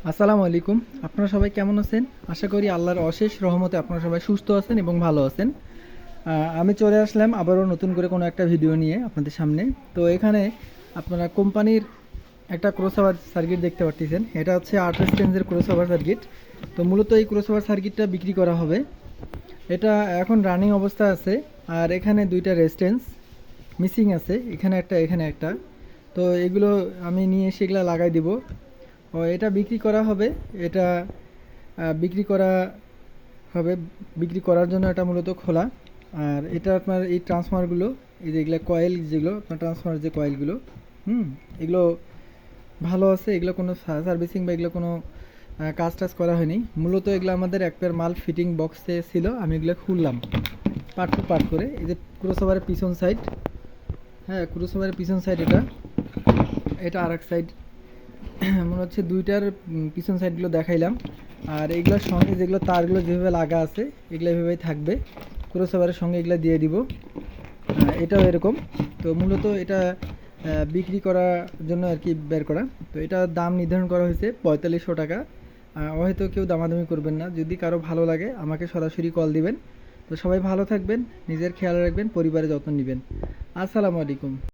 আসসালামু আলাইকুম। আপনারা সবাই কেমন আছেন? আশা করি আল্লাহর অশেষ রহমতে আপনারা সবাই সুস্থ আছেন এবং ভালো আছেন। আমি চলে আসলাম আবারও নতুন করে কোনো একটা ভিডিও নিয়ে আপনাদের সামনে। তো এখানে আপনারা কোম্পানির একটা ক্রসওভার সার্কিট দেখতে পারতেছেন। এটা হচ্ছে 28 রেঞ্জের ক্রসওভার সার্কিট। তো মূলত এই ক্রসওভার সার্কিটটা বিক্রি করা হবে। এটা এখন রানিং অবস্থা আছে। আর এখানে দুইটা রেজিস্ট্যান্স মিসিং আছে, এখানে একটা এখানে একটা। তো এগুলো আমি নিয়ে এসে এগুলো লাগাই দিব। ও এটা বিক্রি করা হবে। এটা বিক্রি করা হবে, বিক্রি করার জন্য এটা মূলত খোলা। আর এটা আপনার এই ট্রান্সফরমারগুলো, এই যে এগুলো কয়েল, যেগুলো আপনার ট্রান্সফরমার যে কয়েলগুলো, এগুলো ভালো আছে। এগুলো কোনো সার্ভিসিং বা এগুলো কোনো কাজ টাজ করা হয়নি। মূলত এগুলো আমাদের এক পেয়ার মাল ফিটিং বক্সে ছিল, আমি এগুলো খুললাম পার্ট টু পার্ট করে। এই যে ক্রসওভারের পিছন সাইড, হ্যাঁ ক্রসওভারের পিছন সাইড, এটা এটা আর এক সাইড। মনে হচ্ছে দুইটার পিছন সাইডগুলো দেখাইলাম। আর এগুলোর সঙ্গে যেগুলো তারগুলো যেভাবে লাগা আছে এগুলো এভাবেই থাকবে, ক্রসওভারের সঙ্গে এগুলো দিয়ে দিব। এটাও এরকম। তো মূলত এটা বিক্রি করার জন্য আর কি বের করা। তো এটা দাম নির্ধারণ করা হয়েছে 4500 টাকা। হয়তো কেউ দামাদামি করবেন না, যদি কারো ভালো লাগে আমাকে সরাসরি কল দিবেন। তো সবাই ভালো থাকবেন, নিজের খেয়াল রাখবেন, পরিবারের যত্ন নেবেন। আসসালামু আলাইকুম।